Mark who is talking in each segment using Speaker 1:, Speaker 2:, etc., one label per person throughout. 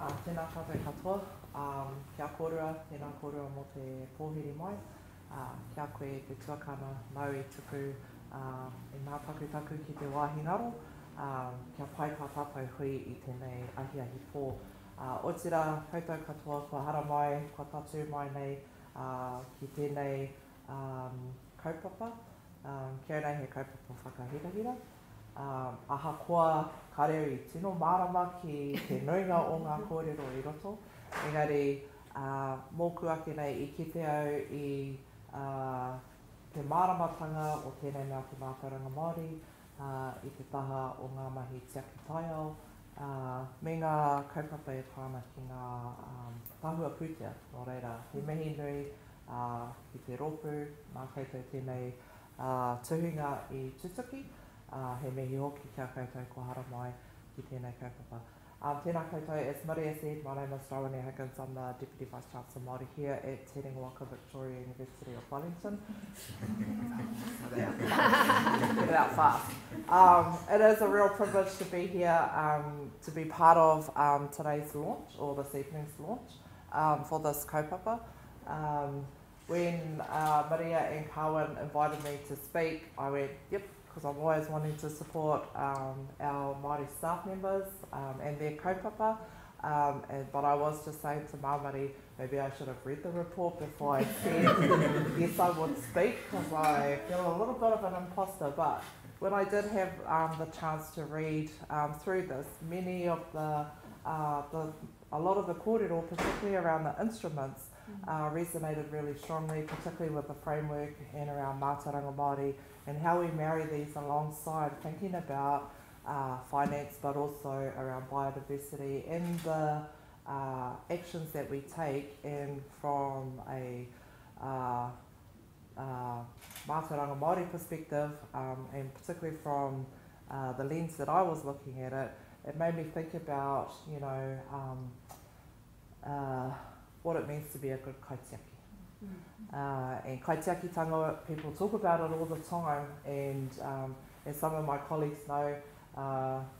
Speaker 1: Tēnā tātou katoa, kia kōrua, tēnā kōrua mō te pōhiri mai, kia koe te tuakana Māori tuku e ngā takutaku ki te wāhi ngaro, kia pai tā tātou hui i tēnei ahi pō. O tira koutou katoa, kua hara mai, kua tatu mai nei ki tēnei kaupapa, kia nei he kaupapa whakahirahira. Ahakoa ka reo i tino mārama ki te nuinga o ngā kōrero i roto. Engari, mōku ake nei i kite au i te māramatanga o tēnei mea te mātauranga Māori, i te taha o ngā mahi tiaki taiao, me ngā kaupapa e tāna ki ngā tahua pūtea, nō reira. He mihi nui ki te rōpū, mā koutou tēnei tuhinga i tutuki, he mihi hoki kia koutou ko hara mai ki tēnei kaupapa. Tēnā koutou, as Maria said, my name is Rāwinia Higgins. I'm the Deputy Vice Chancellor Māori here at Te Tiriti, Victoria University of Wellington. Get out fast. It is a real privilege to be here, to be part of today's launch, or this evening's launch, for this kaupapa. When Maria and Carwin invited me to speak, I went, yep, because I'm always wanting to support our Māori staff members and their kaupapa. But I was just saying to Māori, maybe I should have read the report before I said yes, I would speak, because I feel a little bit of an imposter. But when I did have the chance to read through this, many of a lot of the kōrero, particularly around the instruments, resonated really strongly, particularly with the framework and around mātauranga Māori, and how we marry these alongside thinking about finance, but also around biodiversity and the actions that we take, and from a mātauranga Māori perspective, and particularly from the lens that I was looking at it, it made me think about, you know, what it means to be a good kaitiaki. And kaitiakitanga, people talk about it all the time, and as some of my colleagues know,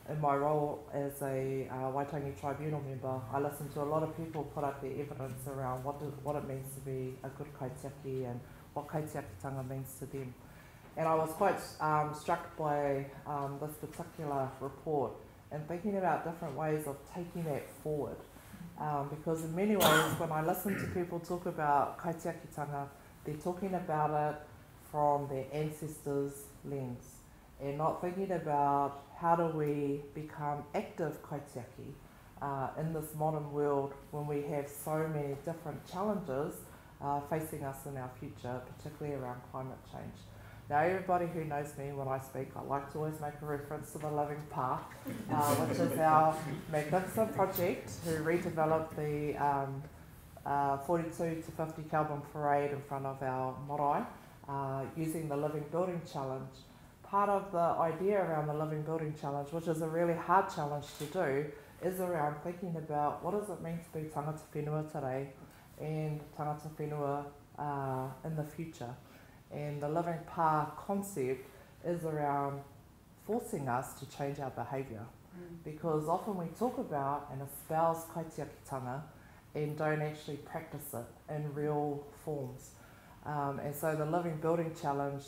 Speaker 1: in my role as a Waitangi tribunal member, I listen to a lot of people put up their evidence around what it means to be a good kaitiaki and what kaitiakitanga means to them. And I was quite struck by this particular report and thinking about different ways of taking that forward. Because in many ways, when I listen to people talk about kaitiakitanga, they're talking about it from their ancestors' lens, and not thinking about how do we become active kaitiaki in this modern world when we have so many different challenges facing us in our future, particularly around climate change. Now, everybody who knows me, when I speak, I like to always make a reference to the Living Park, which is our magnificent project who redeveloped the 42 to 50 Kelvin parade in front of our marae using the Living Building Challenge. Part of the idea around the Living Building Challenge, which is a really hard challenge to do, is around thinking about what does it mean to be tangata whenua today and tangata whenua in the future. And the Living Park concept is around forcing us to change our behaviour. Because often we talk about and espouse kaitiakitanga and don't actually practice it in real forms. And so the Living Building Challenge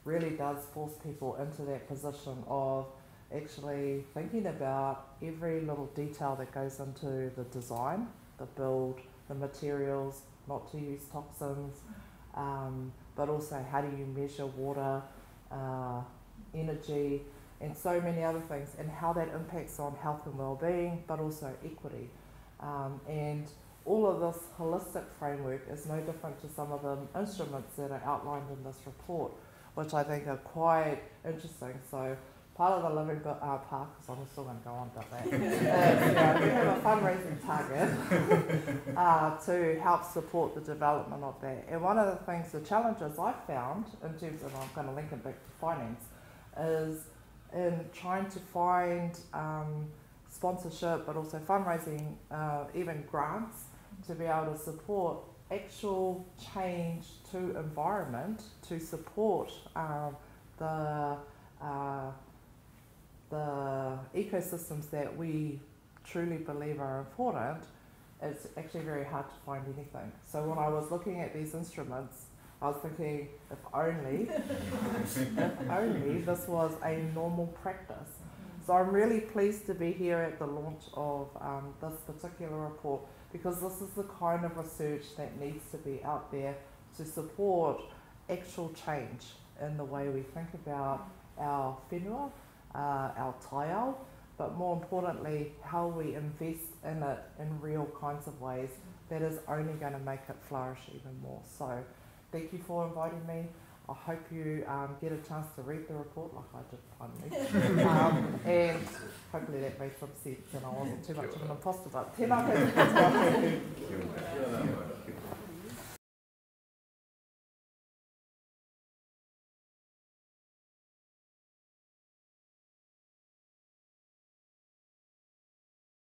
Speaker 1: really does force people into that position of actually thinking about every little detail that goes into the design, the build, the materials, not to use toxins, but also how do you measure water, energy, and so many other things, and how that impacts on health and well-being, but also equity. And all of this holistic framework is no different to some of the instruments that are outlined in this report, which I think are quite interesting. So part of the Living Park, because I'm still going to go on about that, is, we have a fundraising target to help support the development of that. And one of the things, the challenges I found, in terms of, I'm going to link it back to finance, is in trying to find sponsorship, but also fundraising, even grants, to be able to support actual change to environment, to support the ecosystems that we truly believe are important, it's actually very hard to find anything. So when I was looking at these instruments, I was thinking, if only this was a normal practice. So I'm really pleased to be here at the launch of this particular report, because this is the kind of research that needs to be out there to support actual change in the way we think about our whenua, our taiao, but more importantly, how we invest in it in real kinds of ways that is only going to make it flourish even more. So thank you for inviting me. I hope you get a chance to read the report like I did finally. And hopefully that made some sense and I wasn't too much of an imposter, but tēnā koutou.